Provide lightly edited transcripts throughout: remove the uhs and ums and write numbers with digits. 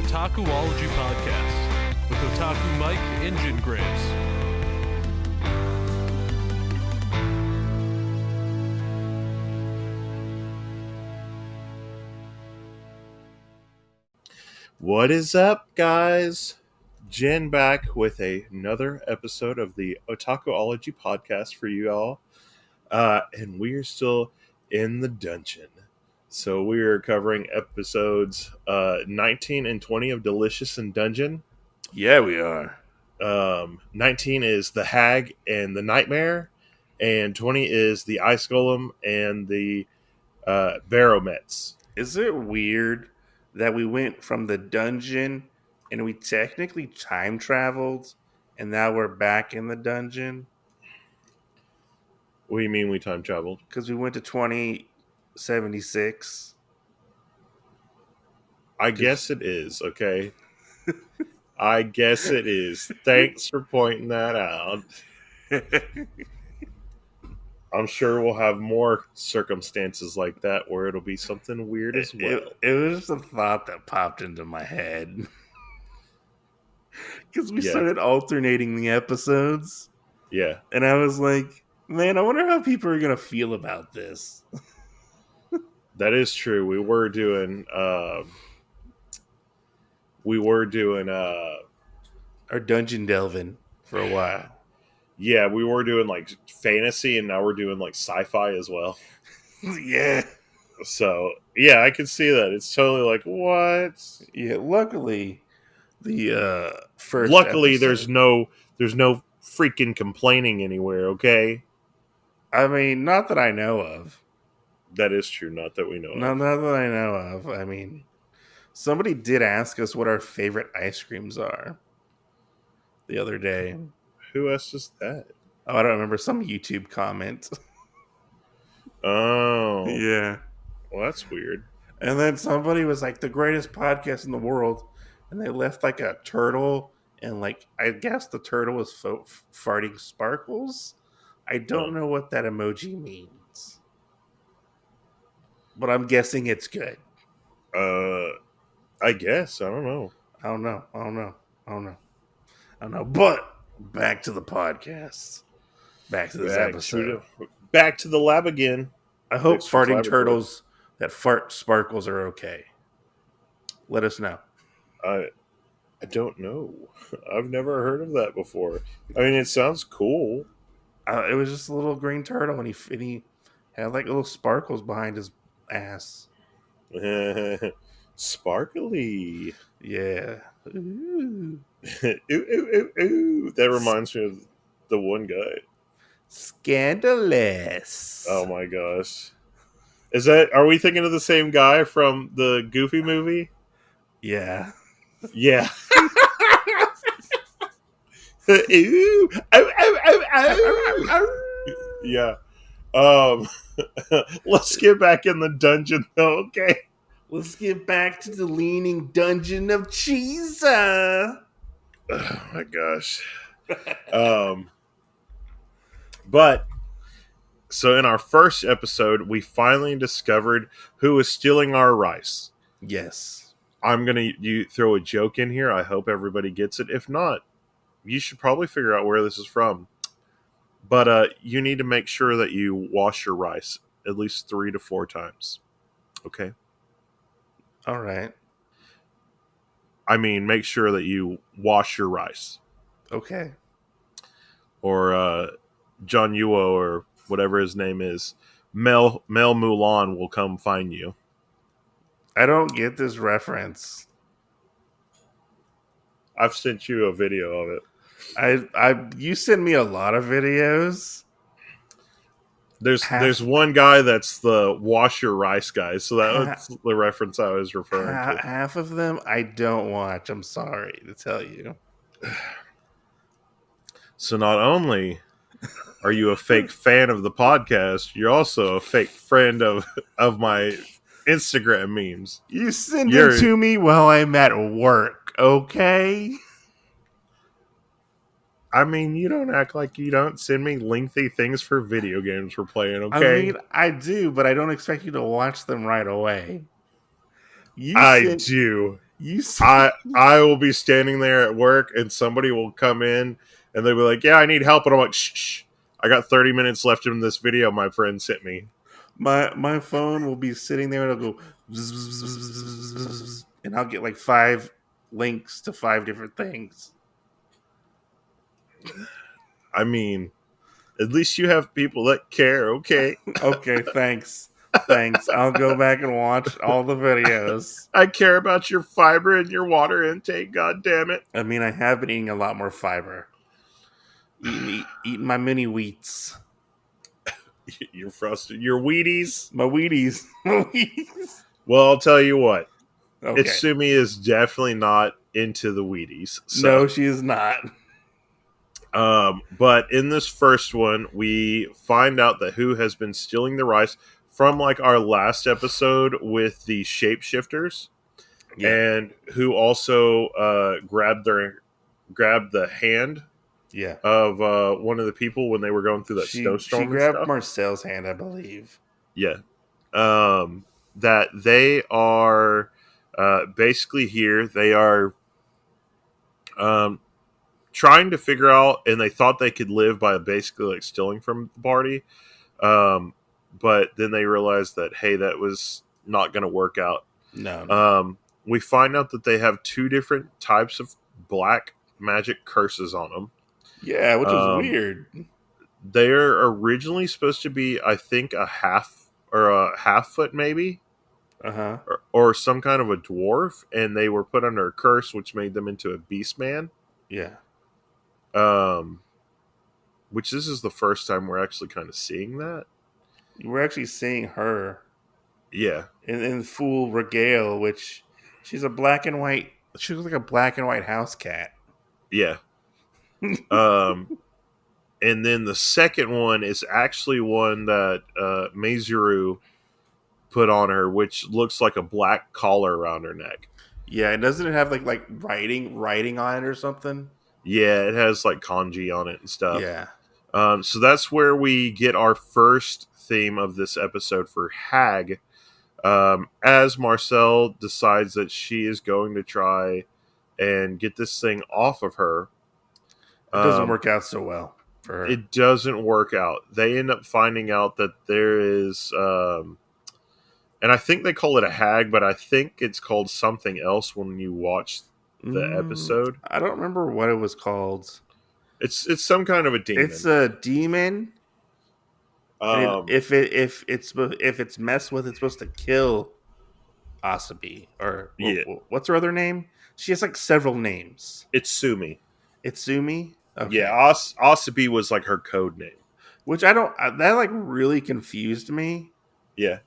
Otakuology podcast with Otaku Mike Engine Graves. What is up, guys? Jen back with another episode of the Otakuology podcast for you all. And we are still in the dungeon. So we are covering episodes 19 and 20 of Delicious and Dungeon. Yeah, we are. 19 is the Hag and the Nightmare, and 20 is the Ice Golem and the Baromets. Is it weird that we went from the dungeon and we technically time traveled and now we're back in the dungeon? What do you mean we time traveled? Because we went to 2076. I guess it is, okay? I guess it is. Thanks for pointing that out. I'm sure we'll have more circumstances like that where it'll be something weird as well. It was just a thought that popped into my head. Because we started alternating the episodes. Yeah. And I was like, man, I wonder how people are going to feel about this. That is true. We were doing our dungeon delving for a while. Yeah, we were doing like fantasy, and now we're doing like sci-fi as well. Yeah. So yeah, I can see that. It's totally like, what? Yeah. Luckily, the first. Luckily, episode, there's no freaking complaining anywhere. Okay. I mean, not that I know of. That is true. Not that we know of. Not that I know of. I mean, somebody did ask us what our favorite ice creams are the other day. Who asked us that? Oh, I don't remember. Some YouTube comment. Oh. Yeah. Well, that's weird. And then somebody was like, the greatest podcast in the world. And they left like a turtle. And like, I guess the turtle was farting sparkles. I don't know what that emoji means. But I'm guessing it's good. I guess. I don't know. I don't know. But back to the podcast. Back to this episode. Back to the lab again. I hope farting turtles that fart sparkles are okay. Let us know. I don't know. I've never heard of that before. I mean, it sounds cool. It was just a little green turtle, and he had like little sparkles behind his ass. Sparkly. Yeah. Ooh. Ooh. That reminds me of the one guy. Scandalous. Oh my gosh. Are we thinking of the same guy from the Goofy movie? Yeah. Yeah. Ooh. Yeah. Let's get back in the dungeon though, okay? Let's get back to the leaning dungeon of cheese. Oh my gosh. But so in our first episode, we finally discovered who was stealing our rice. Yes. I'm going to throw a joke in here. I hope everybody gets it. If not, you should probably figure out where this is from. But you need to make sure that you wash your rice at least 3 to 4 times. Okay? All right. I mean, make sure that you wash your rice. Okay. Or John Yuo or whatever his name is, Mel Mulan will come find you. I don't get this reference. I've sent you a video of it. You send me a lot of videos. There's one guy that's the wash your rice guy, so that's the reference I was referring to. Half of them I don't watch. I'm sorry to tell you. So not only are you a fake fan of the podcast, you're also a fake friend of my Instagram memes. You send it to me while I'm at work, okay? I mean, you don't act like you don't send me lengthy things for video games we're playing, okay? I mean, I do, but I don't expect you to watch them right away. I do. I will be standing there at work, and somebody will come in, and they'll be like, "Yeah, I need help," and I'm like, "Shh, I got 30 minutes left in this video my friend sent me." My phone will be sitting there and it'll go zzz, zzz, zzz, zzz, zzz, and I'll get like 5 links to 5 different things. I mean, at least you have people that care, okay? Okay, thanks. Thanks. I'll go back and watch all the videos. I care about your fiber and your water intake, god damn it. I mean, I have been eating a lot more fiber. Eating my mini wheats. You're frustrated. Your Wheaties. My Wheaties. My Wheaties. Well, I'll tell you what. Okay. Izutsumi is definitely not into the Wheaties. So. No, she is not. But in this first one, we find out that who has been stealing the rice from like our last episode with the shapeshifters, and who also grabbed the hand of one of the people when they were going through that snowstorm. She grabbed Marcille's hand, I believe. Yeah. That they are basically here. They are trying to figure out, and they thought they could live by basically like stealing from the party. But then they realized that, hey, that was not going to work out. No. We find out that they have 2 different types of black magic curses on them. Yeah, which is weird. They're originally supposed to be, I think, a half foot maybe. Uh-huh. Or some kind of a dwarf, and they were put under a curse, which made them into a beast man. Yeah. Which this is the first time we're actually kind of seeing that. We're actually seeing her. Yeah. In full regale, which she's a black and white. She looks like a black and white house cat. Yeah. And then the second one is actually one that Mezuru put on her, which looks like a black collar around her neck. Yeah, and doesn't it have like writing on it or something? Yeah, it has like kanji on it and stuff. Yeah. So that's where we get our first theme of this episode for Hag. As Marcille decides that she is going to try and get this thing off of her. It doesn't work out so well for her. It doesn't work out. They end up finding out that there is, and I think they call it a hag, but I think it's called something else when you watch the episode. I don't remember what it was called. It's some kind of a demon. It's a demon. If it's messed with, it's supposed to kill Asabi. Or what's her other name? She has like several names. Izutsumi. Izutsumi? Okay. Yeah, Asabi was like her code name. Which that like really confused me. Yeah.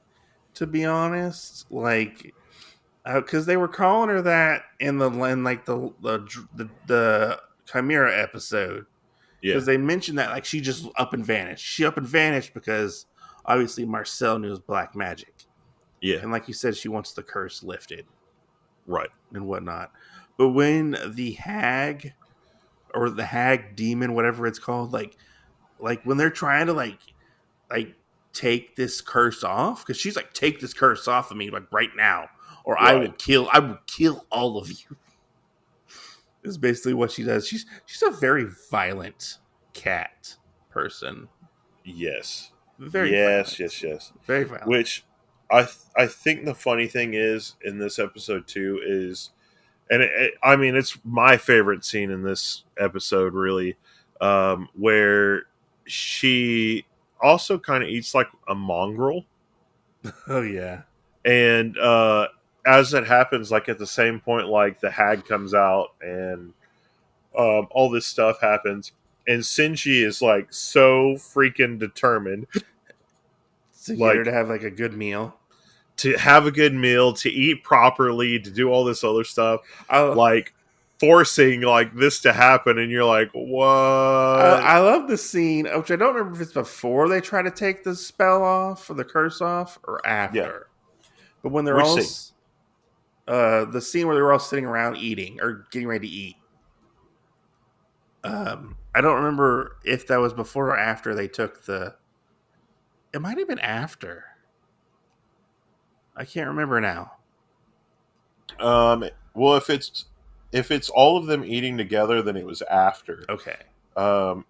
To be honest, like, because they were calling her that in the Chimera episode. Yeah. Because they mentioned that like she just up and vanished. She up and vanished because obviously Marcille knew it was black magic. Yeah. And like you said, she wants the curse lifted. Right. And whatnot. But when the hag or the hag demon, whatever it's called, like when they're trying to like take this curse off, because she's like, take this curse off of me like right now, or right. I will kill all of you. Is basically what she does. She's a very violent cat person. Yes. Very yes, violent. yes. Very violent. Which I think the funny thing is in this episode too is, and I mean it's my favorite scene in this episode really, where she also kind of eats like a mongrel. Oh yeah. And as it happens, like at the same point, like the hag comes out and all this stuff happens, and Shinji is like so freaking determined to get her to have like a good meal, to eat properly, to do all this other stuff, like forcing like this to happen, and you're like, what? I love the scene, which I don't remember if it's before they try to take the spell off or the curse off or after. Yeah. But when they're all the scene where they were all sitting around eating or getting ready to eat. I don't remember if that was before or after they took the. It might have been after. I can't remember now. Well, if it's all of them eating together, then it was after. Okay.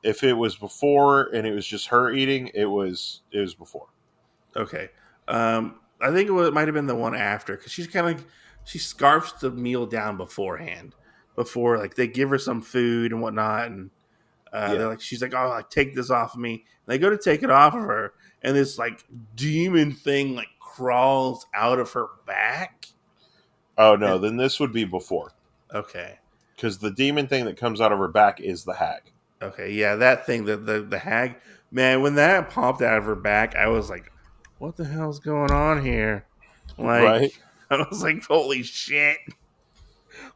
If it was before and it was just her eating, it was before. Okay. I think it might have been the one after because she's kind of like she scarfs the meal down beforehand. Before like they give her some food and whatnot, and Yeah. they're like she's like, "Oh, like take this off of me." And they go to take it off of her, and this like demon thing like crawls out of her back. Oh no, And, then this would be before. okay. Because the demon thing that comes out of her back is the hag. Okay, yeah, that thing, the hag, man, when that popped out of her back, I was like, "What the hell's going on here?" Like, Right? I was like, "Holy shit!"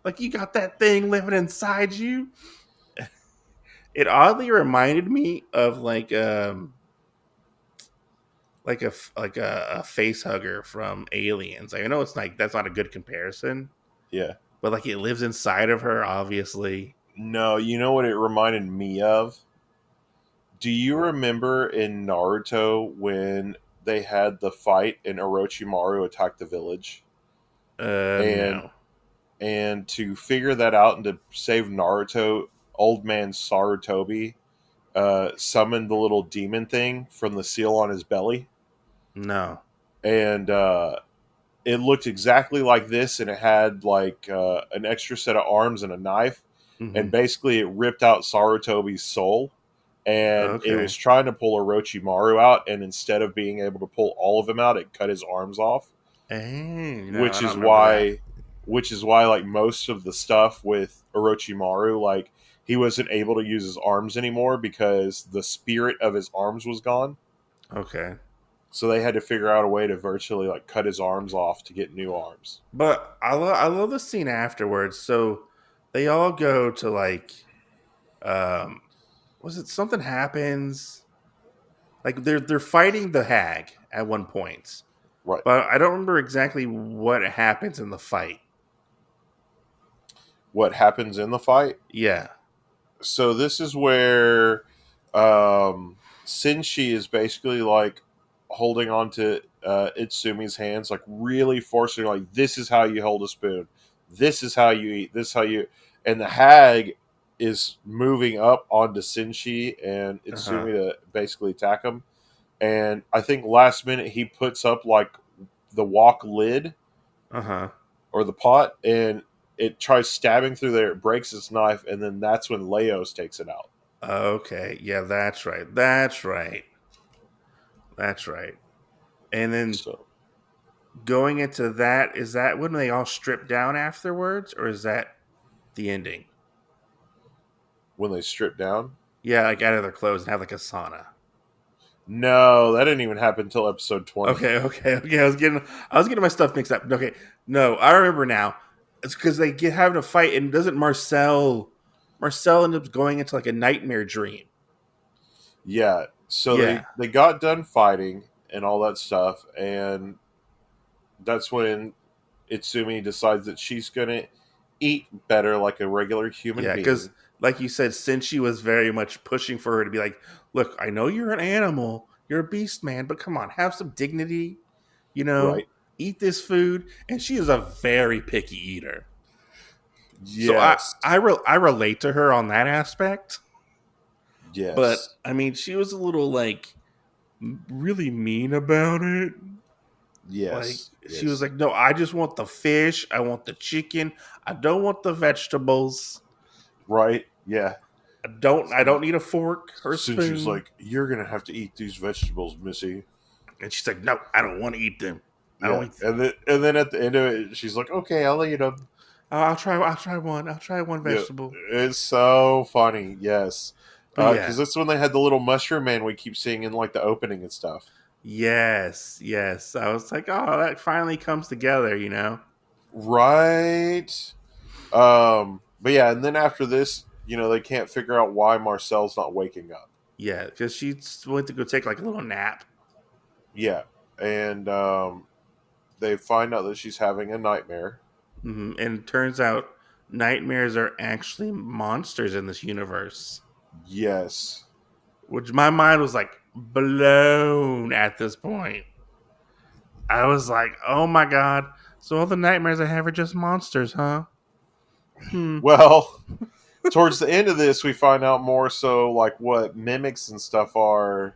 Like, you got that thing living inside you. It oddly reminded me of like a face hugger from Aliens. Like, I know it's like that's not a good comparison, Yeah. but like it lives inside of her, obviously. No, you know what it reminded me of? Do you remember in Naruto when they had the fight and Orochimaru attacked the village? And No. and to figure that out and to save Naruto, old man Sarutobi summoned the little demon thing from the seal on his belly. No. And it looked exactly like this, and it had like an extra set of arms and a knife, Hmm. and basically it ripped out Sarutobi's soul, and it Okay. was trying to pull Orochimaru out, and instead of being able to pull all of him out, it cut his arms off, Hey, no, I which don't is remember that. why like most of the stuff with Orochimaru, like he wasn't able to use his arms anymore because the spirit of his arms was gone. Okay. So they had to figure out a way to virtually like cut his arms off to get new arms. But I love the scene afterwards. So they all go to like um was it something happens? Like they're fighting the hag at one point. Right. But I don't remember exactly what happens in the fight. What happens in the fight? Yeah. So this is where Senshi is basically like holding on to Itsumi's hands, like really forcing, like, this is how you hold a spoon. This is how you eat. This is how you. And the hag is moving up onto Senshi and Uh-huh. Itsumi to basically attack him. And I think last minute he puts up like the wok lid Uh-huh. or the pot, and it tries stabbing through there. It breaks its knife, and then that's when Laios takes it out. Okay. Yeah, that's right. That's right. That's right. And then So going into that, is that when they all strip down afterwards, or is that the ending? when they strip down, Yeah, like out of their clothes and have like a sauna. no, that didn't even happen until episode 20. Okay. I was getting my stuff mixed up. Okay, no, I remember now. It's because they get having a fight, and doesn't Marcel ends up going into like a nightmare dream? Yeah, so Yeah, they got done fighting and all that stuff, and that's when Itsumi decides that she's gonna eat better like a regular human yeah, because being. like you said, since she was very much pushing for her to be like, look, I know you're an animal, you're a beast man, but come on, have some dignity, you know, Right. eat this food. And she is a very picky eater. So I Yes. I, re- I relate to her on that aspect. But Yes. I mean, she was a little like really mean about it. Like Yes. she was Yes. like, "No, I just want the fish. I want the chicken. I don't want the vegetables. Right? Yeah. I don't need a fork or a Since she's spoon." like, you're gonna have to eat these vegetables, Missy. And she's like, "No, I don't want to eat them. I don't Yeah, eat. and then at the end of it, she's like, "Okay, I'll eat them." I'll try. I'll try one. I'll try one Yeah, vegetable." it's so funny. Yes, But because yeah, that's when they had the little mushroom man we keep seeing in like the opening and stuff. yes. I was like, "Oh, that finally comes together," you know? Right. But yeah, and then after this, they can't figure out why Marcel's not waking up. Yeah, because she went to go take like a little nap. Yeah, and they find out that she's having a nightmare. And it turns out nightmares are actually monsters in this universe. Yes. Which my mind was like blown at this point. I was like, oh my god. So all the nightmares I have are just monsters, huh? Well, towards the end of this, we find out more so like what mimics and stuff are.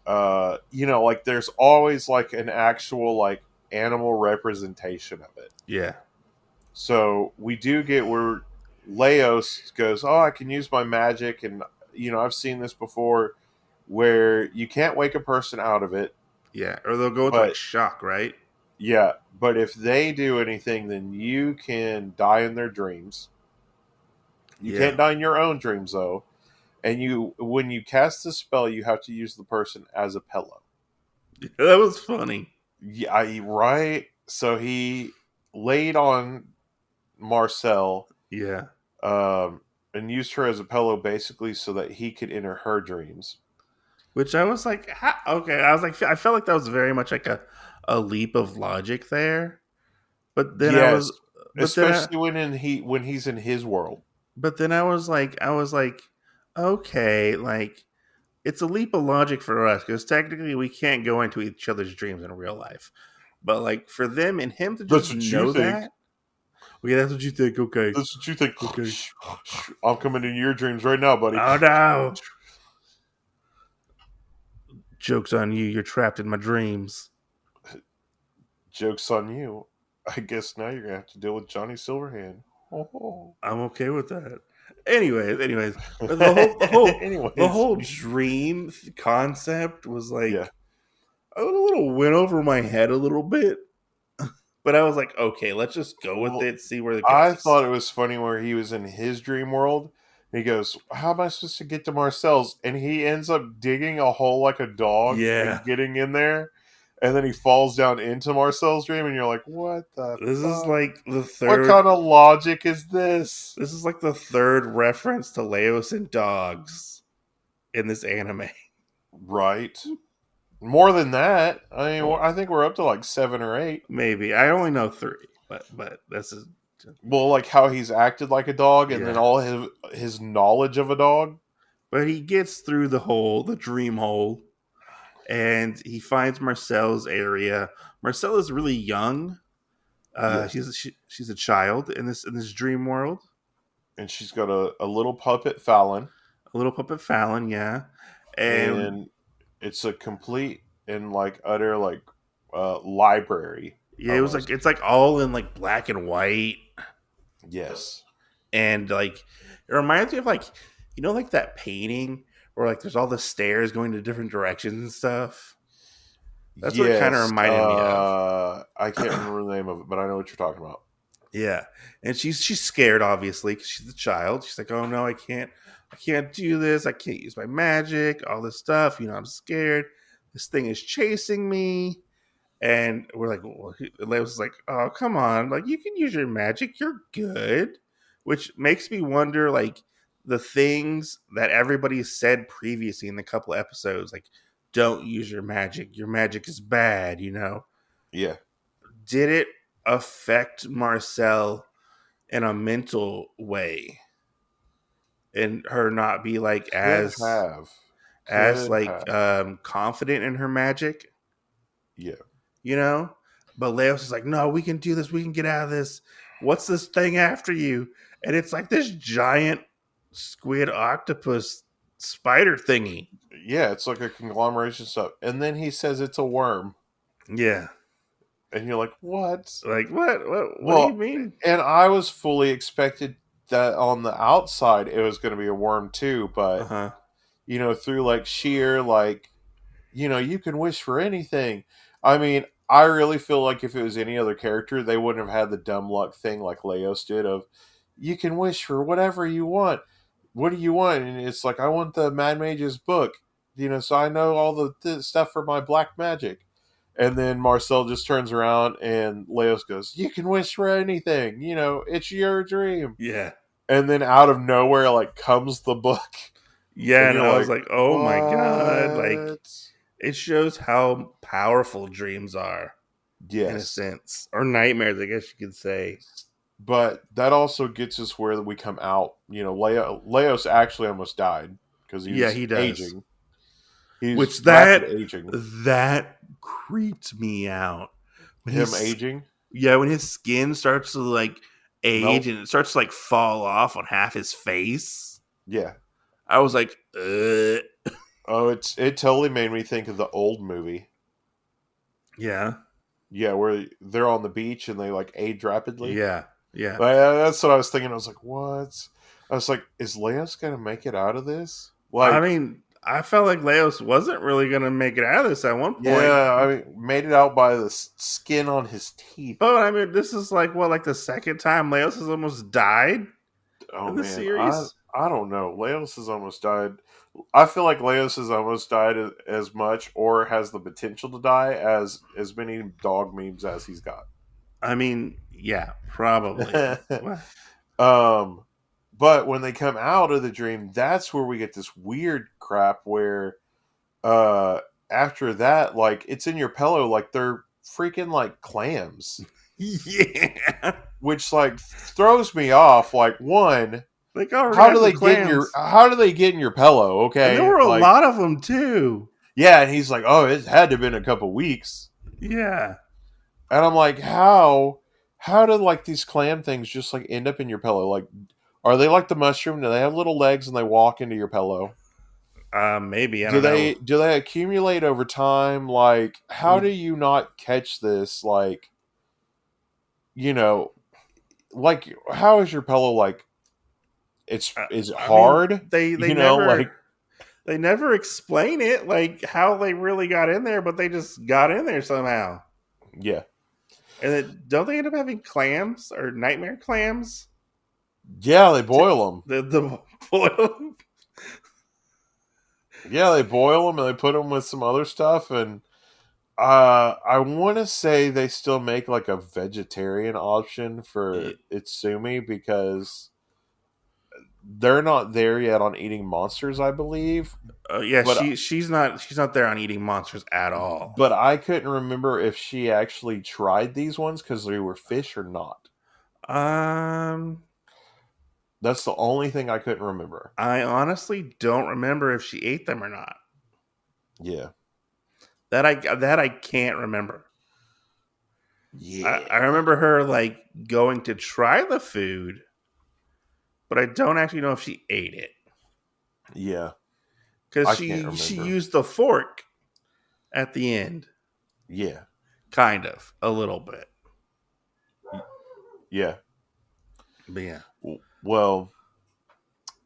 Like there's always like an actual like animal representation of it. Yeah. So we do get where Laios goes, "Oh, I can use my magic," and I've seen this before, where you can't wake a person out of it. Yeah. Or they'll go into like But shock, right? yeah, but if they do anything, then you can die in their dreams. You Yeah. can't die in your own dreams though. And when you cast the spell, you have to use the person as a pillow. That was funny. Yeah, right. So he laid on Marcille, Yeah. and used her as a pillow, basically, so that he could enter her dreams. Which I was like, okay. I was like, I felt like that was very much like a leap of logic there. But then Yes, but then especially when he's in his world. but then I was like, okay, like it's a leap of logic for us because technically we can't go into each other's dreams in real life. But like for them and him to That's just what you know think. that, okay, that's what you think. Okay, That's what you think. Okay. I'm coming into your dreams right now, buddy. oh no, joke's on you. You're trapped in my dreams. Joke's on you. I guess now you're gonna have to deal with Johnny Silverhand. Oh. I'm okay with that. Anyways, but the whole Anyways. dream concept was like Yeah. a little went over my head a little bit. But I was like, okay, let's just go with it, see where it goes. I thought it was funny where he was in his dream world. And he goes, "How am I supposed to get to Marcel's?" And he ends up digging a hole like a dog Yeah. and getting in there. And then he falls down into Marcel's dream, and you're like, "What the? This is like the What third. kind of logic is this?" This is like the third reference to Laios and dogs in this anime. Right. More than that. I mean, I think we're up to like 7 or 8. Maybe I only know 3, but this is Well, like how he's acted like a dog, and then all his knowledge of a dog. But he gets through the dream hole, and he finds Marcel's area. Marcelle is really young. Yes. She's a child in this dream world, And she's got a little puppet Fallon. a little puppet Fallon, yeah, And it's a complete and like utter like library. Yeah, it was like it's like all in like black and white. Yes. And like it reminds me of like like that painting where like there's all the stairs going to different directions and stuff. That's what it kind of reminded me of. I can't remember the name of it, but I know what you're talking about. Yeah, and she's scared obviously because she's a child. She's like, oh no, I can't do this. I can't use my magic. All this stuff. I'm scared. This thing is chasing me. And we're like, well, Laios is like, oh, come on. Like, you can use your magic. You're good. Which makes me wonder, like, the things that everybody said previously in the couple episodes, like, don't use your magic. Your magic is bad, Yeah. Did it affect Marcille in a mental way? And her not be, like, as confident in her magic? Yeah. But Laios is like, no, we can do this. We can get out of this. What's this thing after you? And it's like this giant squid octopus spider thingy. Yeah, it's like a conglomeration stuff. And then he says it's a worm. Yeah. And you're like, what? Like, what do you mean? And I was fully expected that on the outside it was going to be a worm too. But, through like sheer, like, you can wish for anything. I mean, I really feel like if it was any other character, they wouldn't have had the dumb luck thing like Laios did of, you can wish for whatever you want. What do you want? And it's like, I want the Mad Mage's book, so I know all the stuff for my black magic. And then Marcille just turns around and Laios goes, you can wish for anything. It's your dream. Yeah. And then out of nowhere, like, comes the book. Yeah, and I was like, oh my God. Like, it shows how powerful dreams are. Yes. In a sense. Or nightmares, I guess you could say. But that also gets us where we come out. Laios actually almost died because he was aging. That creeped me out. Him aging? Yeah, when his skin starts to like age and it starts to like fall off on half his face. Yeah. I was like, Oh, it totally made me think of the old movie. Yeah. Yeah, where they're on the beach and they like age rapidly. Yeah. That's what I was thinking. I was like, what? I was like, is Laios gonna make it out of this? Like, I mean, I felt like Laios wasn't really going to make it out of this at one point. yeah, I mean, made it out by the skin on his teeth. But I mean, this is like the second time Laios has almost died in the series. I don't know. Laios has almost died. I feel like Laios has almost died as much, or has the potential to die, as many dog memes as he's got. I mean, yeah, probably. But when they come out of the dream, that's where we get this weird crap where, after that, like, it's in your pillow, like they're freaking like clams. Yeah, which like throws me off. Like, one, like how do they get in your pillow? Okay, and there were a lot of them too. Yeah, and he's like, oh, it had to have been a couple weeks. Yeah, and I'm like, how do like these clam things just like end up in your pillow? Like, are they like the mushroom? Do they have little legs and they walk into your pillow? Maybe. I don't know. Do they accumulate over time? Like, how do you not catch this? Like, you know, like, how is your pillow like? Is it hard? I mean, they never explain it, like how they really got in there, but they just got in there somehow. Yeah. And then, don't they end up having clams or nightmare clams? Yeah, they boil them. The boil them. Yeah, they boil them and they put them with some other stuff. And I want to say they still make like a vegetarian option for Izutsumi, because they're not there yet on eating monsters, I believe. Yeah, but she's not there on eating monsters at all. But I couldn't remember if she actually tried these ones because they were fish or not. That's the only thing I couldn't remember. I honestly don't remember if she ate them or not. Yeah. That I can't remember. Yeah. I remember her like going to try the food, but I don't actually know if she ate it. Yeah. Because she used the fork at the end. Yeah. Kind of. A little bit. Yeah. But yeah. Well,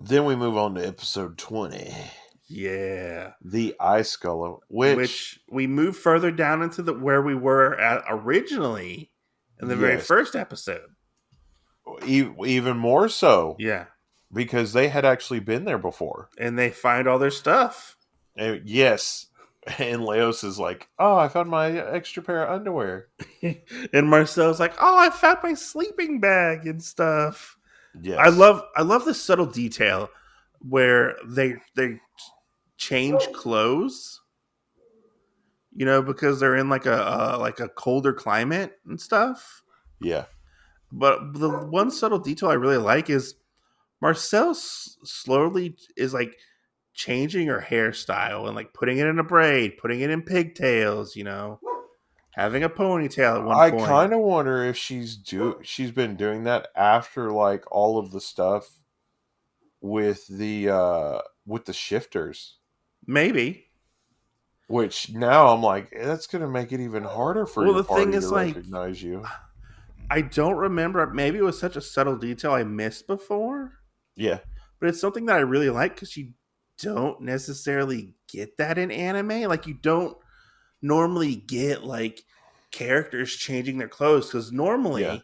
then we move on to episode 20. Yeah. The Ice Skull, which we move further down into where we were at originally in the very first episode. Even more so. Yeah. Because they had actually been there before. And they find all their stuff. And yes. And Laios is like, oh, I found my extra pair of underwear. And Marcelle's like, oh, I found my sleeping bag and stuff. Yes. I love this subtle detail where they change clothes, because they're in like a colder climate and stuff. Yeah. But the one subtle detail I really like is Marcille slowly is like changing her hairstyle and like putting it in a braid, putting it in pigtails, having a ponytail at one point. I kind of wonder if she's been doing that after like all of the stuff with the shifters. Maybe. Which now I'm like, that's going to make it even harder for your party to recognize you. I don't remember. Maybe it was such a subtle detail I missed before. Yeah. But it's something that I really like because you don't necessarily get that in anime. Like, you don't normally get like characters changing their clothes because normally,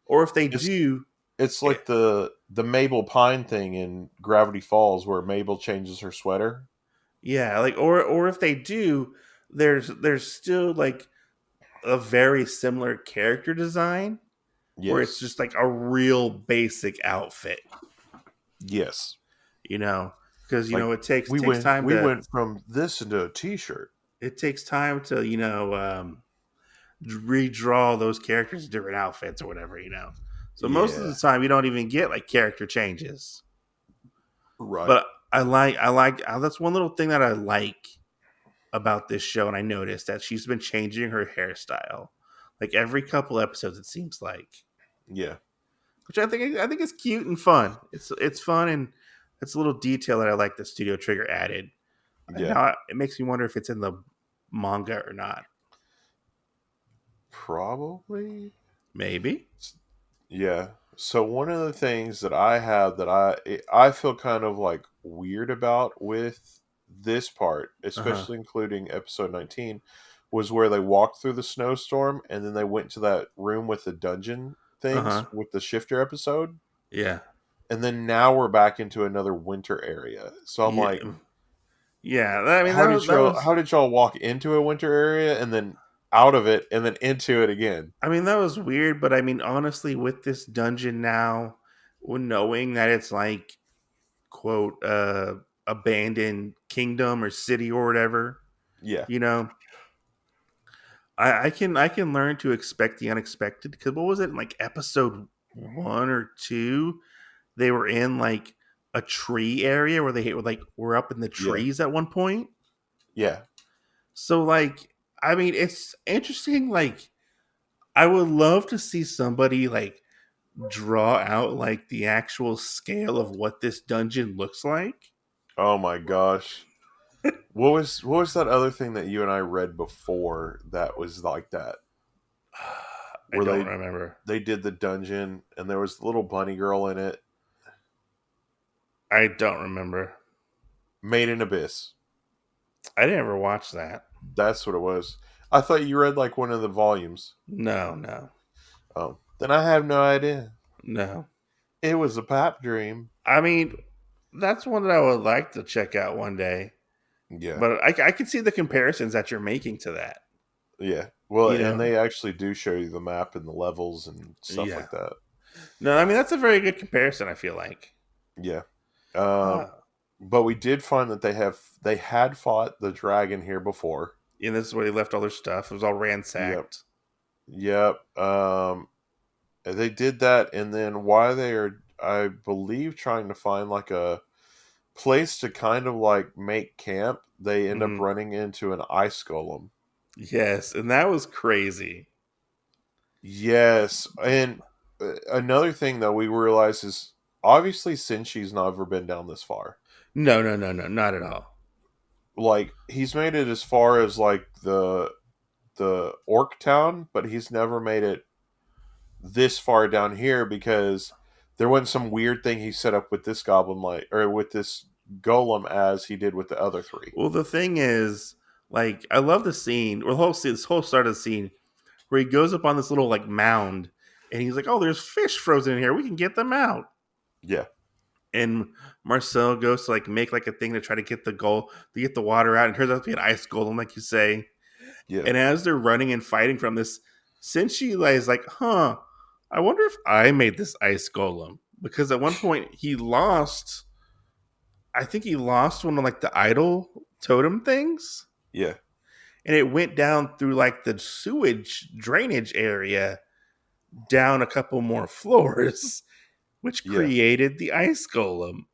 or if they do, it's like the Mabel Pine thing in Gravity Falls where Mabel changes her sweater. Yeah, like or if they do, there's still like a very similar character design where it's just like a real basic outfit. Yes. Because it takes time. We went from this into a t-shirt. It takes time to redraw those characters in different outfits or whatever. So most of the time you don't even get like character changes. Right. But I like that's one little thing that I like about this show, and I noticed that she's been changing her hairstyle like every couple episodes, it seems like. Yeah. which I think is cute and fun. It's fun, and it's a little detail that I like that Studio Trigger added. And Yeah, now it makes me wonder if it's in the manga or not. probably. Maybe. Yeah. So one of the things that I have that I feel kind of like weird about with this part, Uh huh. especially including episode 19, was where they walked through the snowstorm and then they went to that room with the dungeon Uh things huh. with the shifter episode, Yeah. and then now we're back into another winter area. So I'm Yeah. like, Yeah. I mean, that was. how did y'all walk into a winter area and then out of it and then into it again? I mean, that was weird, but I mean, honestly, with this dungeon now, knowing that it's like quote abandoned kingdom or city or whatever, Yeah. you know, I can learn to expect the unexpected. Because what was it, like episode 1 or 2? They were in like a tree area where they were like were up in the Yeah. trees at one point. Yeah. So like, I mean, it's interesting. Like, I would love to see somebody like draw out like the actual scale of what this dungeon looks like. Oh my gosh. What was that other thing that you and I read before that was like that? I Where don't remember. they did the dungeon and there was the little bunny girl in it. I don't remember. Made in Abyss. I didn't ever watch that. That's what it was. I thought you read like one of the volumes. No, no, Oh, then I have no idea. no. It was a pipe dream. I mean, that's one that I would like to check out one day. Yeah. But I can see the comparisons that you're making to that. Yeah. Well, You and know? they actually do show you the map and the levels and stuff Yeah. like that. No, I mean that's a very good comparison. I feel like. Yeah. Uh, But we did find that they had fought the dragon here before. and this is where they left all their stuff. It was all Yep. ransacked. Yep. They did that, and then why they are, I believe, trying to find like a place to kind of like make camp, they end up Mhm. running into an ice golem. Yes, and that was crazy. Yes, and another thing that we realize is obviously Senshi's never been down this far. No, no, no, no, not at all. Like he's made it as far as like the orc town, but he's never made it this far down here because there wasn't some weird thing he set up with this goblin like or with this golem as he did with the other three. Well, the thing is, like, I love the scene, or this whole start of the scene where he goes up on this little like mound, and he's like, "Oh, there's fish frozen in here. We can get them out." Yeah, And Marcel goes to like make like a thing to try to get the water out, and turns out to be an ice golem, like you say. yeah, And as they're running and fighting from this, Senshi is like, "Huh, I wonder if I made this ice golem." Because at one point he lost, I think he lost one of like the idol totem things, yeah, and it went down through like the sewage drainage area down a couple more floors, which yeah. created the ice golem.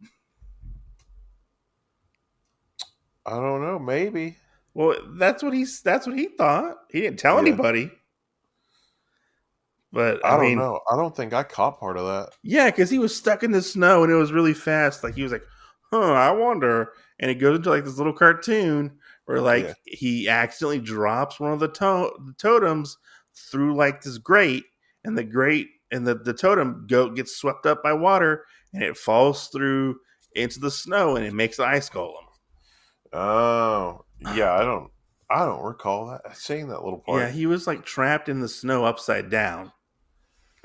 I don't know, maybe. Well, that's what he thought. He didn't tell Yeah, anybody. But I I don't mean, know. I don't think I caught part of that. yeah, because he was stuck in the snow and it was really fast. Like he was like, "Huh, I wonder." And it goes into like this little cartoon where Yeah, like he accidentally drops one of the totems through like this grate, and the totem goat gets swept up by water, and it falls through into the snow, and it makes the ice golem. oh, yeah. I don't recall that seeing that little Yeah, part. he was like trapped in the snow upside down.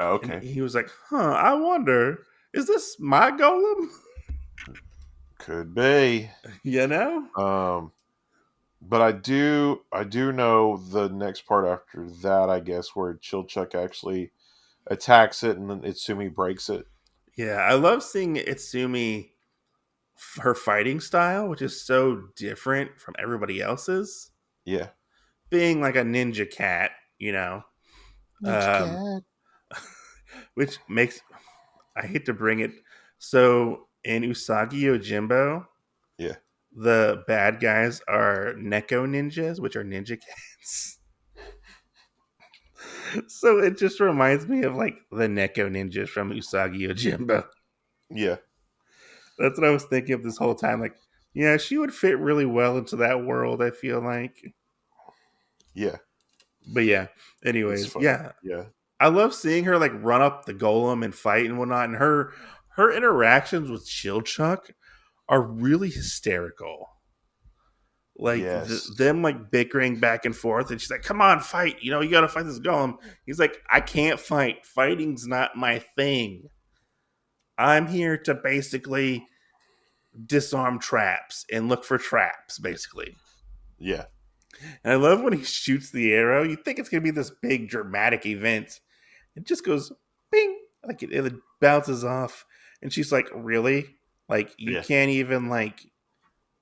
Oh, And okay, he was like, "Huh, I wonder, is this my golem?" could be. You know? But I do know the next part after that, I guess, where Chilchuck actually attacks it and then Itsumi breaks it. Yeah, I love seeing Itsumi, her fighting style, which is so different from everybody else's. Yeah. Being like a ninja cat, you know, Ninja um, Cat. which makes, I hate to bring it. So in Usagi Yojimbo, Yeah. the bad guys are Neko ninjas, which are ninja cats. So it just reminds me of like the Neko ninjas from Usagi Yojimbo. Yeah. That's what I was thinking of this whole time. Like, yeah, she would fit really well into that world, I feel like. Yeah. But yeah, It's anyways, funny. yeah. Yeah. I love seeing her like run up the golem and fight and whatnot. And her interactions with Chilchuck are really hysterical. Like Yes. them like bickering back and forth, and she's like, "Come on, fight! You know, you got to fight this golem." He's like, "I can't fight. Fighting's not my thing. I'm here to basically disarm traps and look for traps, basically." Yeah. And I love when he shoots the arrow. You think it's gonna be this big dramatic event. It just goes bing, like it bounces off, and she's like, "Really? Like you Yeah. can't even like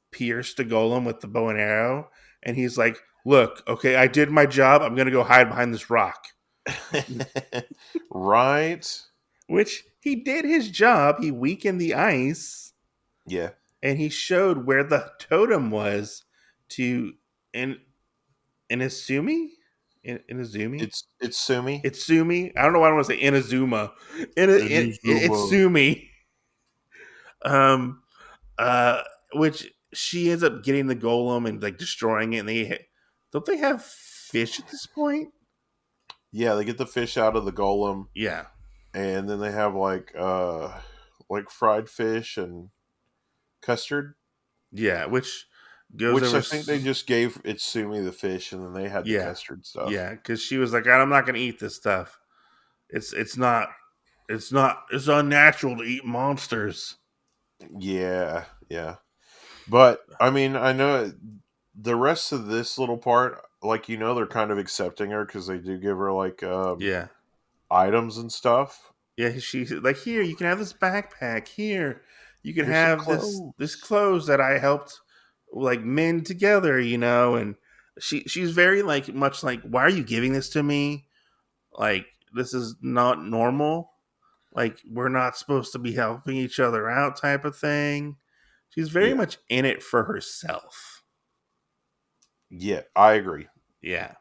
pierce the golem with the bow and arrow?" And he's like, "Look, okay, I did my job. I'm gonna go hide behind this rock." Right. Which he did his job. He weakened the ice, Yeah. and he showed where the totem was to in Inazumi. Inazumi. It's Sumi. Itsumi. I don't know why I want to say Inazuma. Inazuma. Itsumi. Um. Which she ends up getting the golem and like destroying it. And don't they have fish at this point? Yeah, they get the fish out of the golem, Yeah. and then they have like fried fish and custard. Yeah. Which goes Which over. I think they just gave Itsumi the fish, and then they had the Yeah. custard stuff. Yeah. Because she was like, I'm not going to eat this stuff. It's not. It's unnatural to eat monsters. Yeah, yeah. But I mean, I know the rest of this little part, like they're kind of accepting her because they do give her like Yeah. items and stuff. Yeah, she's like, here, you can have this backpack. Here, you can Here's some have this clothes that I helped like mend together, and she's very like much like, why are you giving this to me? Like, this is not normal. Like, we're not supposed to be helping each other out, type of thing. She's very Yeah, much in it for herself. yeah, I agree. Yeah.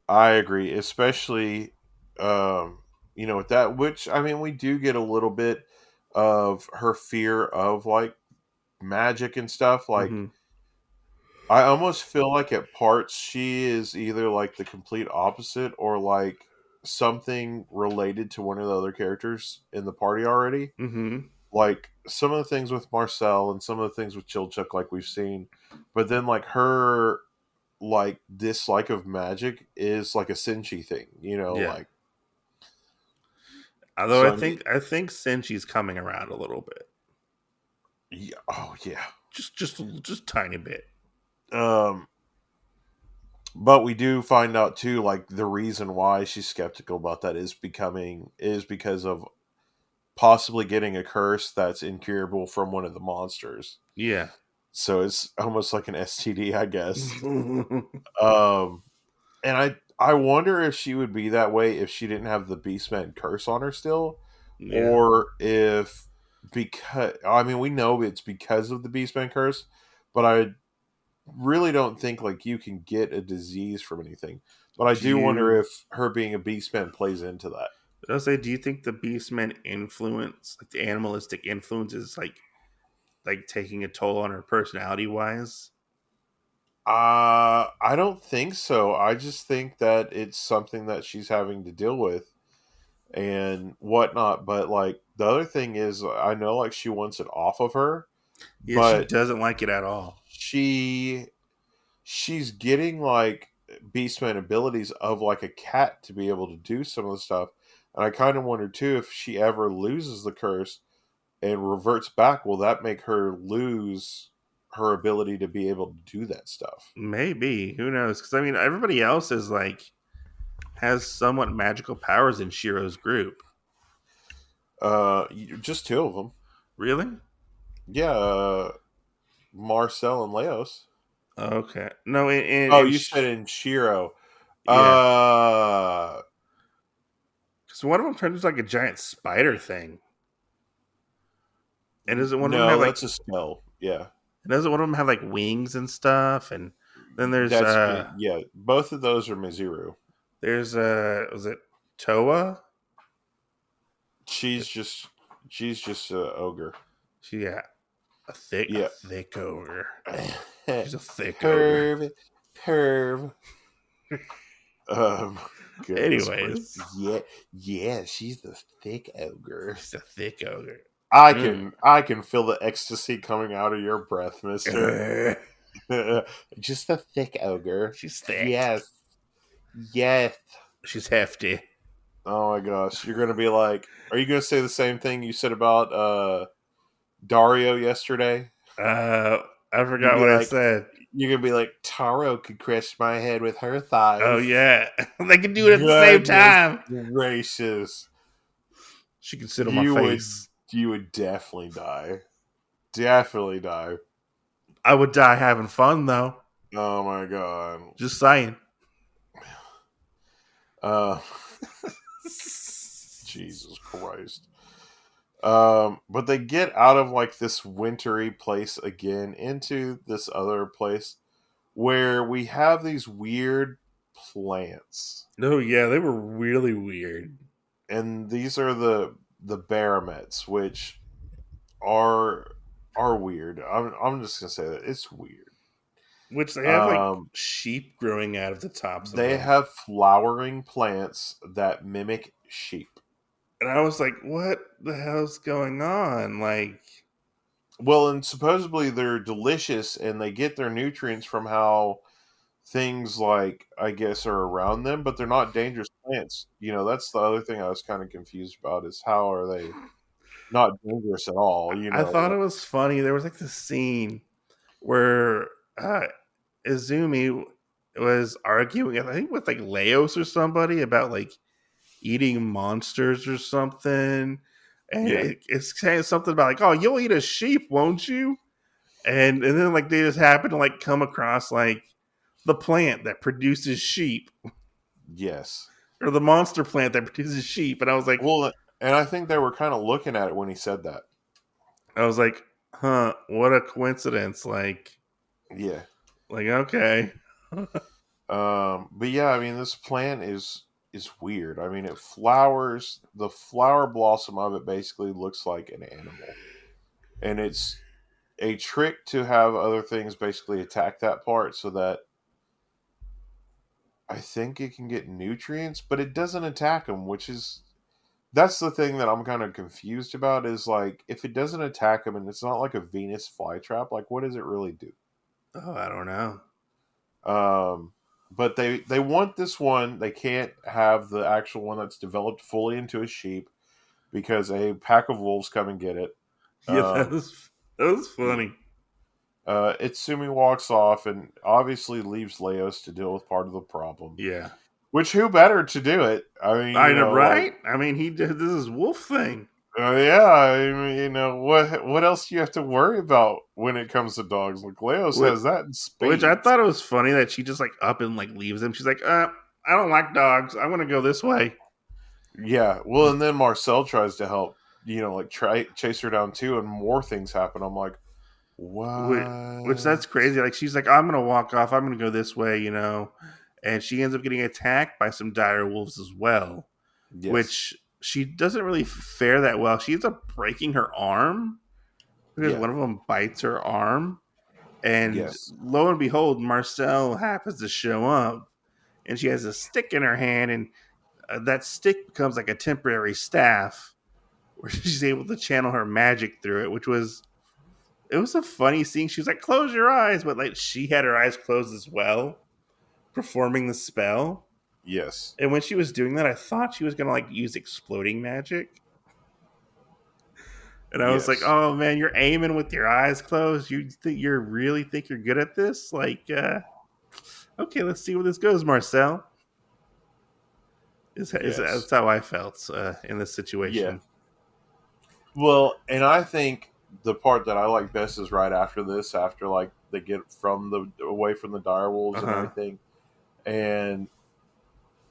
I agree, especially with that. Which I mean, we do get a little bit of her fear of like magic and stuff. Like Mm-hmm. I almost feel like at parts she is either like the complete opposite or like something related to one of the other characters in the party already. Mm-hmm. Like some of the things with Marcille and some of the things with Chilchuck, like we've seen, but then like her like dislike of magic is like a Senshi thing, Yeah. like Although so. I think Senchi's coming around a little bit. Yeah, oh yeah. Just tiny bit. Um, but we do find out too, like the reason why she's skeptical about that is because of possibly getting a curse that's incurable from one of the monsters. Yeah. So it's almost like an STD, I guess. Um, and I wonder if she would be that way if she didn't have the Beastman curse on her still, Yeah. or if because I mean we know it's because of the Beastman curse, but I really don't think like you can get a disease from anything. But I do wonder if her being a Beastman plays into that. I'll say, do you think the Beastman influence, like the animalistic influence, is like taking a toll on her personality wise? I don't think so. I just think that it's something that she's having to deal with and whatnot. But like the other thing is, I know like she wants it off of her, Yeah, she but doesn't like it at all. she's getting like Beastman abilities of like a cat to be able to do some of the stuff. And I kind of wonder too if she ever loses the curse and reverts back, will that make her lose her ability to be able to do that stuff? Maybe. Who knows? Because I mean, everybody else is like has somewhat magical powers in Shiro's group. Just two of them. Really? Yeah, Marcel and Laios. Okay. No, Oh, you said in Shiro. yeah. Uh, Because one of them turns into like a giant spider thing. And doesn't one of them no, have like? that's a spell. Yeah, And doesn't one of them have like wings and stuff? And then there's that's yeah. Both of those are Mizuru. There's was it Toa? She's just a ogre. She a Yeah. thick ogre. She's a thick ogre. Perv, perv. Um, goodness Anyways, gracious. Yeah, she's the thick ogre. she's a thick ogre. I Mm. can feel the ecstasy coming out of your breath, mister. Just a thick ogre. She's thick. Yes. Yes. She's hefty. Oh my gosh. You're gonna be like, are you gonna say the same thing you said about Dario yesterday? I You'd forgot be what I like, said. you're gonna be like, Taro could crush my head with her thighs. Oh yeah, they can do it at the same Goodness time. gracious. She can sit on my face. You would definitely die. Definitely die. I would die having fun though. Oh my god. Just saying. Uh Jesus Christ. But they get out of like this wintry place again into this other place where we have these weird plants. Oh yeah, they were really weird. And these are the barometes, which are weird. I'm just gonna say that it's weird. Which they have like sheep growing out of the tops of They them. have flowering plants that mimic sheep. And I was like, what the hell's going on? Like, Well, and supposedly they're delicious and they get their nutrients from how things like, I guess, are around them, but they're not dangerous plants. You know, that's the other thing I was kind of confused about is how are they not dangerous at all, you I know? thought it was funny. There was like this scene where Izumi was arguing, I think, with like Laios or somebody about like eating monsters or something. And Yeah. it's saying something about like, oh, you'll eat a sheep, won't you? And then like they just happen to like come across like the plant that produces sheep Yes. or the monster plant that produces sheep. And I was like, Well, and I think they were kind of looking at it when he said that. huh, what a coincidence. Yeah. Okay. But yeah, I mean, this plant is weird. I mean, it flowers. The flower blossom of it basically looks like an animal, and it's a trick to have other things basically attack that part so that I think it can get nutrients, but it doesn't attack them, which is that's the thing that I'm kind of confused about. Is like if it doesn't attack them and it's not like a Venus flytrap, like what does it really do? Oh, I don't know. But they want this one. They can't have the actual one that's developed fully into a sheep because a pack of wolves come and get it. Yeah, that was funny. Itsumi walks off and obviously leaves Laios to deal with part of the problem. Yeah. Which who better to do it? I mean, I know, right? I mean, he did this wolf thing. Yeah, I mean, you know what else do you have to worry about when it comes to dogs? Like Laios has that in spades. Which I thought it was funny that she just like up and like leaves him. She's like, I don't like dogs. I'm gonna go this way. Yeah, well, and then Marcille tries to help, you know, like chase her down too, and more things happen. I'm like, what? Which that's crazy. Like she's like, I'm gonna walk off. I'm gonna go this way, you know, and she ends up getting attacked by some dire wolves as well. Yes. Which she doesn't really fare that well. She ends up breaking her arm because one of them bites her arm, and lo and behold, Marcille happens to show up, and she has a stick in her hand, and that stick becomes like a temporary staff where she's able to channel her magic through it, which was a funny scene. She was like, close your eyes, but like she had her eyes closed as well, performing the spell. Yes. And when she was doing that, I thought she was gonna like use exploding magic. And I was like, oh man, you're aiming with your eyes closed. You really think you're good at this? Like, okay, let's see where this goes, Marcille. That's how I felt in this situation. Yeah. Well, and I think the part that I like best is right after this, after like they get away from the direwolves and everything, and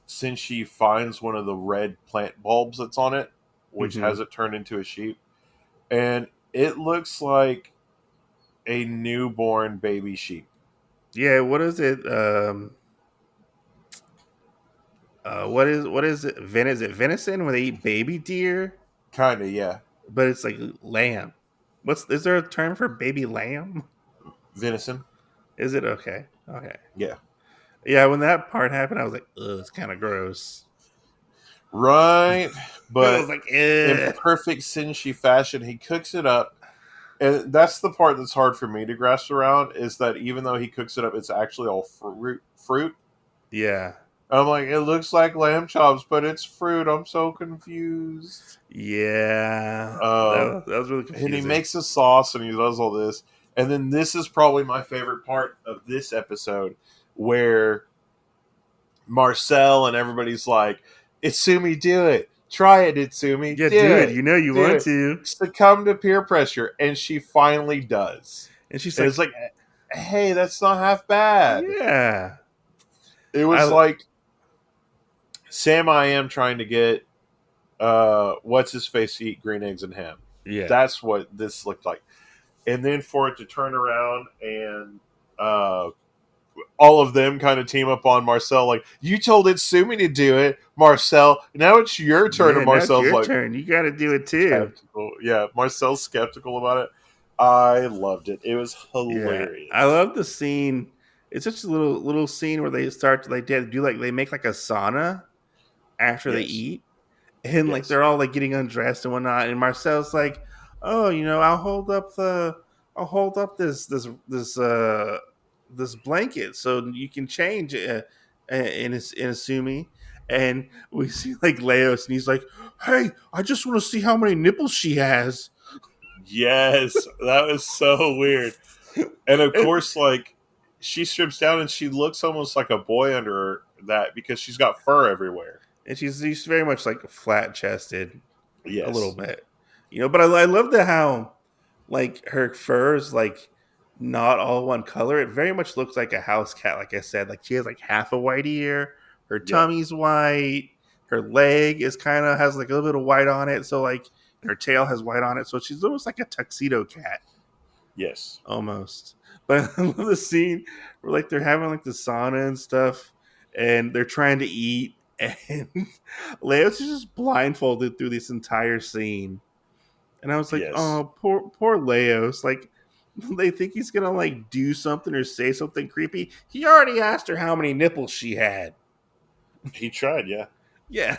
since she finds one of the red plant bulbs that's on it, which has it turned into a sheep, and it looks like a newborn baby sheep. Yeah, what is it? what is it? Is it venison where they eat baby deer? Kind of, yeah. But it's like lamb. Is there a term for baby lamb? Venison. Is it okay? Okay. Yeah. Yeah, when that part happened, I was like, ugh, it's kind of gross. Right. I was But like, in eh. perfect Senshi fashion, he cooks it up. And that's the part that's hard for me to grasp around is that even though he cooks it up, it's actually all fruit. Yeah. I'm like, it looks like lamb chops, but it's fruit. I'm so confused. Yeah. Um, That was really and he confusing. makes a sauce and he does all this. And then this is probably my favorite part of this episode where Marcel and everybody's like, Itsumi, do it. Try it, Itsumi. Yeah, Do do it. it. You know you Do want it. to. Succumb to peer pressure. And she finally does. And she's And like, it's like, hey, that's not half bad. yeah. It was I like Sam I am trying to get what's his face to eat green eggs and ham. yeah. That's what this looked like. And then for it to turn around and all of them kind of team up on Marcel, like, you told Itsumi to do it, Marcel. Now it's your turn. Yeah, And now it's Marcel's your like turn. You got to do it too. skeptical. Yeah, Marcel's skeptical about it. I loved it. It was Yeah, I hilarious. love the scene. It's just a little scene where they start to they make like a sauna after they Yes. eat, and like Yes. they're all like getting undressed and whatnot. And Marcel's like, "Oh, I'll hold up this blanket so you can change in Asumi." And we see like Laios, and he's like, "Hey, I just want to see how many nipples she has." Yes. That was so weird. And of And course, like, she strips down and she looks almost like a boy under that because she's got fur everywhere. and she's very much like flat chested, a little Yes. bit, But I love the how like her fur is like not all one color. It very much looks like a house cat. Like I said, like she has like half a white ear. Her Yeah. tummy's white. Her leg is kind of has like a little bit of white on it. So like her tail has white on it. So she's almost like a tuxedo cat Yes. almost. But I love the scene where like they're having like the sauna and stuff, and they're trying to eat, and Leo's just blindfolded through this entire scene. And I was like, Yes. oh, poor Leos. Like they think he's gonna like do something or say something creepy. He already asked her how many nipples she had. He tried, yeah. Yeah.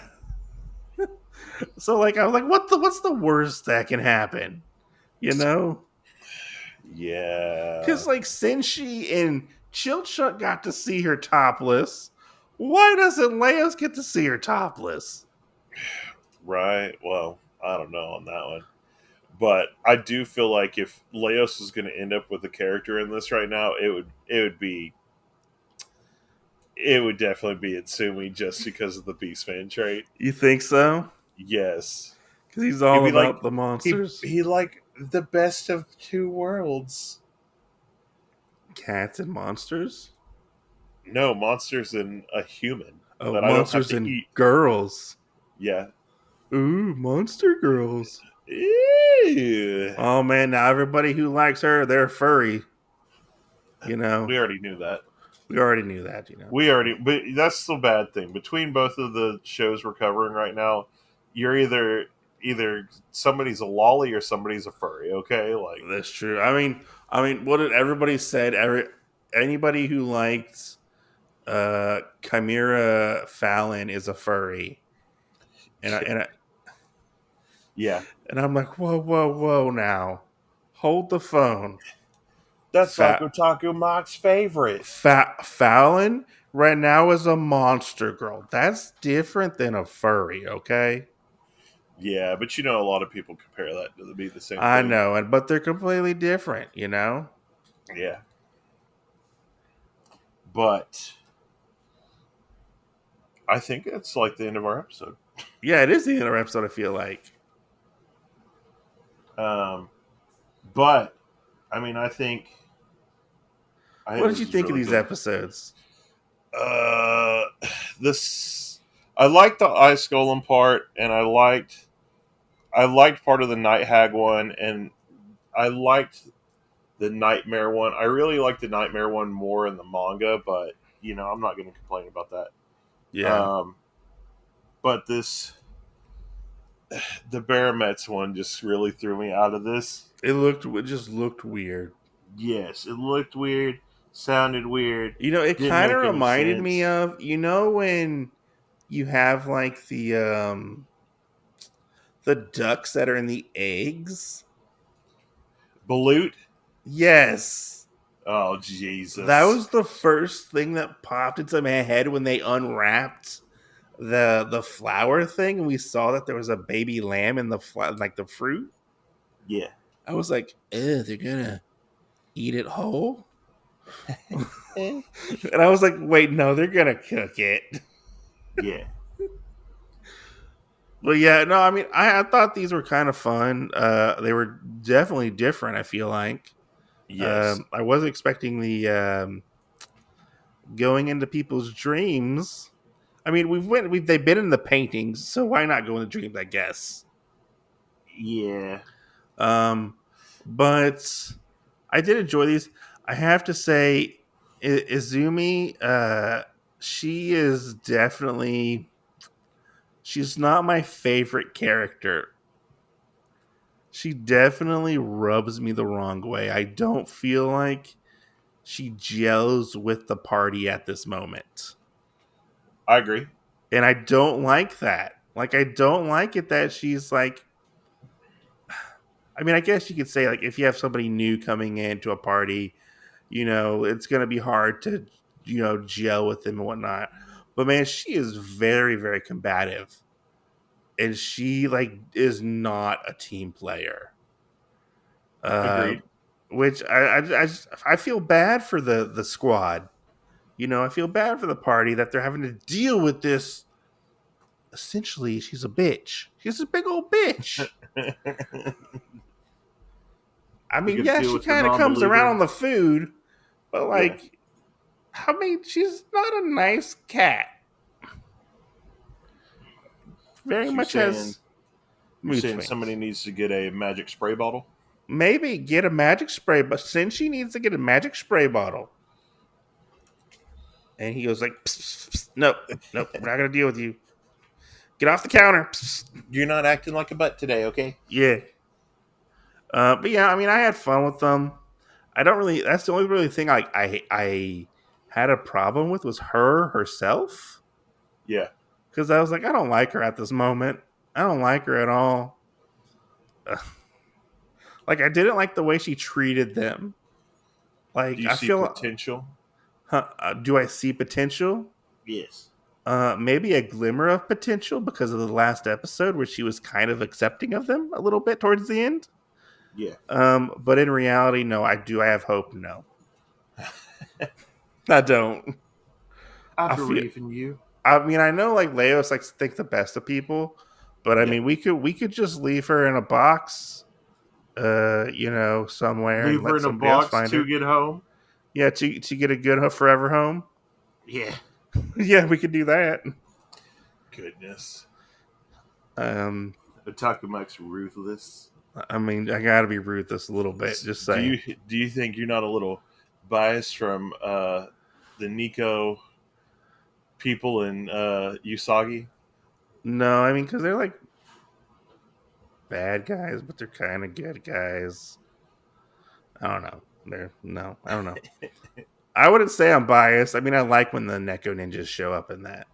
So like I was like, what's the worst that can happen? You know? Yeah. Because like Senshi and Chilchuk got to see her topless. Why doesn't Leos get to see her topless? Right. Well, I don't know on that one. But I do feel like if Laos is going to end up with a character in this right now, it would definitely be Itsumi just because of the Beastman trait. You think so? Yes. Because he's He'd all be like about the monsters. he like the best of two worlds. Cats and monsters? No, monsters and a human Oh, that I don't have monsters to and eat. girls. Yeah. Ooh, monster girls. Ew. Oh man, now everybody who likes her, they're furry. We already knew that. We already knew that, But that's the bad thing. Between both of the shows we're covering right now, you're either somebody's a lolly or somebody's a furry. Okay, like That's true. I mean, what did everybody said? Anybody who liked Chimera Fallon is a furry, and I, and I, yeah, and I'm like, whoa, now, hold the phone. that's like Otaku Mock's favorite. Fallon right now is a monster girl. That's different than a furry, okay? Yeah, but a lot of people compare that to be the same I thing. know, but they're completely different, Yeah, but I think it's like the end of our episode. Yeah, it is the end of our episode, I feel like. But I mean, I think. What did you think of these episodes? Uh, this I liked the ice golem part, and I liked part of the night hag one, and I liked the nightmare one. I really liked the nightmare one more in the manga, but I'm not going to complain about that. Yeah. but the Baramets one just really threw me out of this. It just looked weird. Yes, it looked weird, sounded weird, It didn't kind of make any reminded me sense. of, when you have like the ducks that are in the eggs. Balut? Yes. Oh, That Jesus. was the first thing that popped into my head when they unwrapped the flower thing and we saw that there was a baby lamb in like the fruit. Yeah. I was like, they're gonna eat it whole? Eh. And I was like, wait, no, they're gonna cook it. Yeah. But yeah, no, I mean, I thought these were kind of fun. They were definitely different, I feel like. Yes. I wasn't expecting the going into people's dreams. I mean, they've been in the paintings, so why not go in the dreams, I guess. Yeah. Um, but I did enjoy these. I have to say, Izumi, she is definitely, she's not my favorite character. She definitely rubs me the wrong way. I don't feel like she gels with the party at this moment. I agree. And I don't like that. Like, I don't like it that she's like, I mean, I guess you could say, like, if you have somebody new coming into a party, it's going to be hard to, gel with them and whatnot. But man, she is very, very combative. And she, like, is not a team player. Uh, Agreed. which I feel bad for the squad. I feel bad for the party that they're having to deal with this. Essentially, she's a bitch. She's a big old bitch. I You mean, could yeah, deal she with the kind of comes around on non-believer. the food, but Yeah. like, I mean, she's not a nice cat. Very So you're much saying has you're mood saying somebody swings. needs to get a magic spray bottle? Maybe get a magic spray, but since she needs to get a magic spray bottle, and he goes like, psst, psst, psst, nope, nope, we're not gonna deal with you. Get off the counter. Psst. You're not acting like a butt today, okay? Yeah. But yeah, I mean, I had fun with them. I don't really. That's the only really thing I had a problem with was her herself Yeah. because I was like, I don't like her at this moment. I don't like her at all. Ugh. Like I didn't like the way she treated them. Do Like you I see feel, potential? do I see potential? Yes. Maybe a glimmer of potential because of the last episode where she was kind of accepting of them a little bit towards the end. Yeah. But in reality, no. I have hope? No, I don't. I I feel. believe in you. I mean, I know like Laios likes to think the best of people, but I Yeah. mean, we could just leave her in a box, somewhere and Leave her let in a somebody else box find to her. get home. Yeah, to get a good forever home. Yeah. Yeah, we could do that. Goodness. Um, Otaku Mike's ruthless. I mean, I gotta be ruthless a little bit. Just Do saying. you think you're not a little biased from the Nico people in Usagi? No, I mean, because they're like bad guys, but they're kind of good guys. I don't know. I don't know. I wouldn't say I'm biased. I mean, I like when the Neko ninjas show up in that.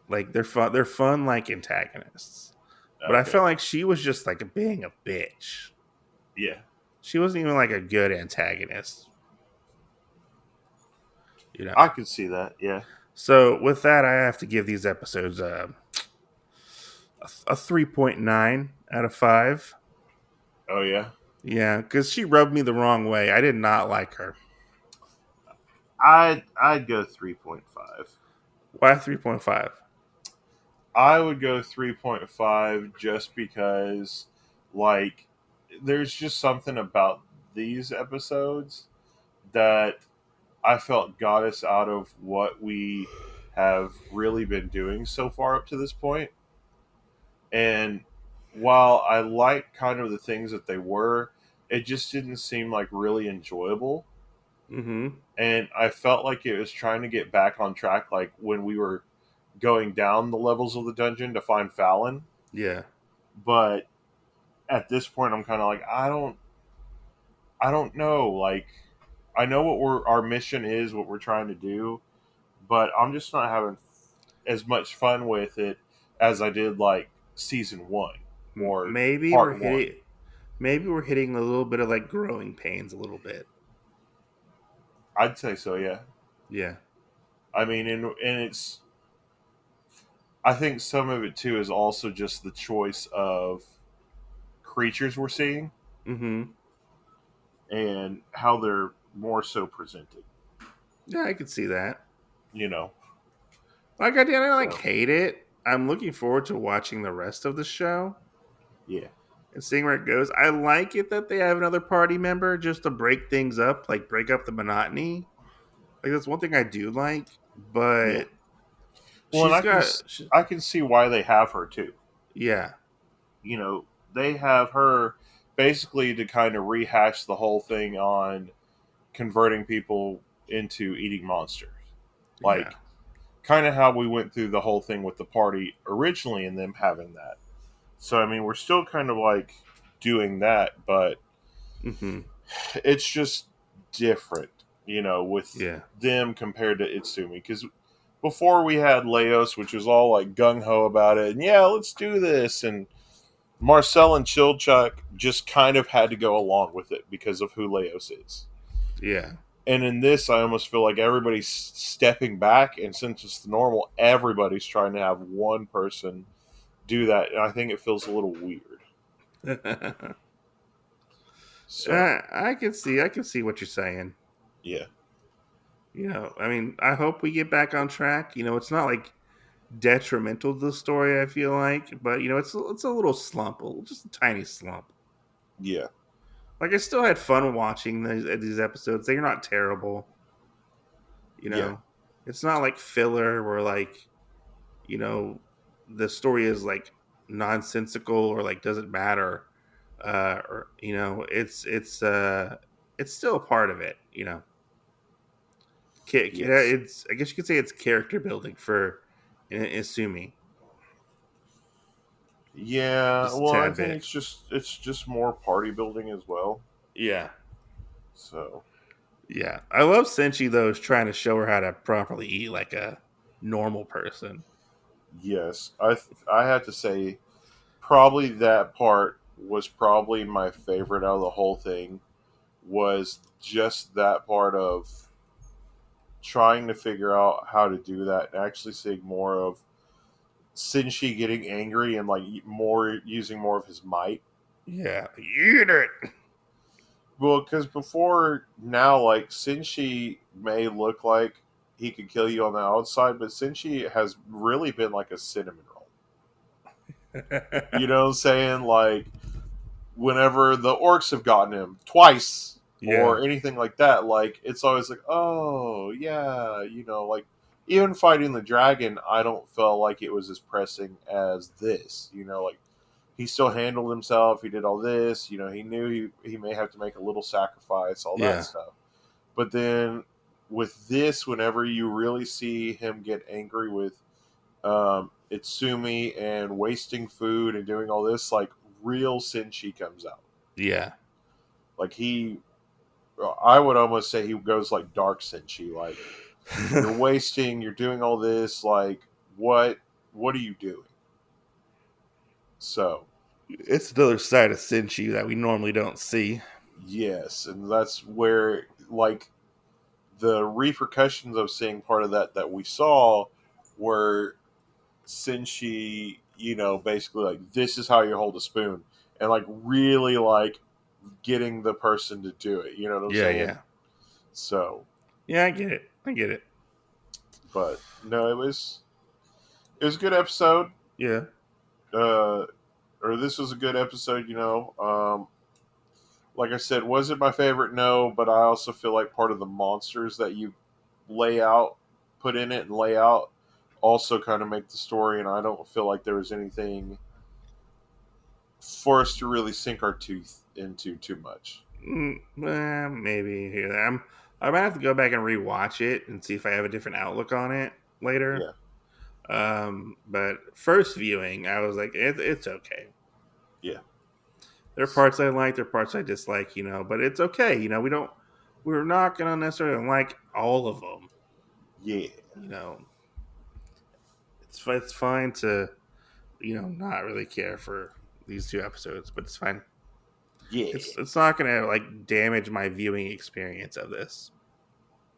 Like they're fun. They're fun, like antagonists. But I Okay. felt like she was just like being a bitch. Yeah. She wasn't even like a good antagonist. I could see that. Yeah. So with that, I have to give these episodes a 3.9 out of 5. Oh yeah. Yeah, because she rubbed me the wrong way. I did not like her. I'd go 3.5. Why 3.5? I would go 3.5 just because, like, there's just something about these episodes that I felt got us out of what we have really been doing so far up to this point. And while I like kind of the things that they were, it just didn't seem like really enjoyable. Mm-hmm. And I felt like it was trying to get back on track, like when we were going down the levels of the dungeon to find Fallon. Yeah. But at this point, I'm kind of like, I don't know. Like, I know what our mission is, what we're trying to do, but I'm just not having as much fun with it as I did like season one or Maybe we're part one. hitting. Maybe we're hitting a little bit of like growing pains a little bit. I'd say so, yeah. Yeah. I mean, and it's. I think some of it too is also just the choice of creatures we're seeing Mm-hmm. and how they're more so presented. Yeah, I could see that. You know, Like I didn't like so hate it. I'm looking forward to watching the rest of the show yeah, and seeing where it goes. I like it that they have another party member just to break things up, like break up the monotony. Like that's one thing I do like, yeah. but Well, and she's got I can see why they have her too. yeah, You know, they have her basically to kind of rehash the whole thing on converting people into eating monsters. yeah. Like, kind of how we went through the whole thing with the party originally and them having that. So, I mean, we're still kind of like doing that, but Mm-hmm. it's just different, you know, with Yeah. them compared to Izutsumi. Because before we had Laios, which was all like gung ho about it, and yeah, let's do this. And Marcelle and Chilchuck just kind of had to go along with it because of who Laios is. Yeah. And in this, I almost feel like everybody's stepping back, and since it's the normal, everybody's trying to have one person do that, and I think it feels a little weird. So, I can see what you're saying. yeah, You know, I mean, I hope we get back on track. You know, it's not like detrimental to the story. I feel like, but you know, it's a little slump, just a tiny slump. yeah, Like I still had fun watching these episodes. They're not terrible. You yeah, know, it's not like filler where like you know the story is like nonsensical or like doesn't matter. Or you know, it's still a part of it. You know, yes. it's I guess you could say it's character building for Isumi, Yeah, just a well, I tad think bit. it's just more party building as well. Yeah. So, Yeah, I love Senshi though is trying to show her how to properly eat like a normal person. yes, I had to say probably that part was probably my favorite out of the whole thing was just that part of trying to figure out how to do that and actually seeing more of Sinshi getting angry and like more using more of his might. Yeah, eat it. Well, because before now, like Sinshi may look like he could kill you on the outside, but Sinshi has really been like a cinnamon roll. You know what I'm saying? Like whenever the orcs have gotten him twice Yeah, or anything like that, like it's always like, oh yeah, you know, like even fighting the dragon, I don't feel like it was as pressing as this. You know, like he still handled himself. He did all this. You know, he knew he may have to make a little sacrifice, all that yeah, stuff. But then with this, whenever you really see him get angry with Itsumi and wasting food and doing all this, like real Senshi comes out. yeah. Like I would almost say he goes like dark Senshi. Like you're wasting, you're doing all this. Like what are you doing? So It's another side of Senshi that we normally don't see. yes, and that's where like the repercussions of seeing part of that we saw were Senshi, you know, basically like this is how you hold a spoon, and like really like getting the person to do it. You know what I'm Yeah, saying? yeah, So, yeah. I get it. I get it. but no, it was a good episode. Yeah, Uh, or this was a good episode. You know, like I said, was it my favorite? No, but I also feel like part of the monsters that you lay out, put in it, and lay out also kind of make the story. And I don't feel like there was anything for us to really sink our tooth into too much. maybe here. I'm gonna have to go back and rewatch it and see if I have a different outlook on it later. Yeah. But first viewing, I was like, it's okay. Yeah. There are parts I like, there are parts I dislike, but it's okay. We're not gonna necessarily like all of them. Yeah. It's fine to not really care for these 2 episodes, but it's fine. Yeah. It's not gonna like damage my viewing experience of this.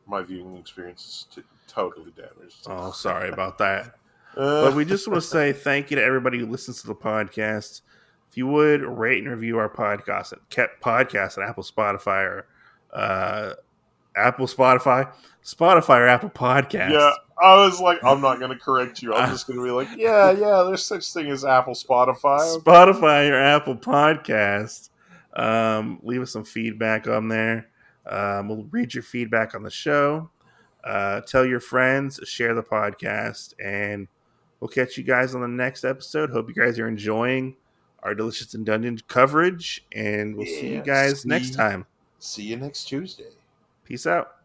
My viewing experience is totally damaged. Oh, sorry about that. But we just want to say thank you to everybody who listens to the podcast. If you would rate and review our podcast at Apple Spotify or Spotify or Apple Podcasts. Yeah, I was like, I'm not going to correct you. I'm just going to be like, yeah, there's such thing as Apple Spotify. Spotify or Apple Podcasts. Leave us some feedback on there. We'll read your feedback on the show. Tell your friends, share the podcast, and we'll catch you guys on the next episode. Hope you guys are enjoying our Delicious and Dungeon coverage, and we'll see you guys next time. See you next Tuesday. Peace out.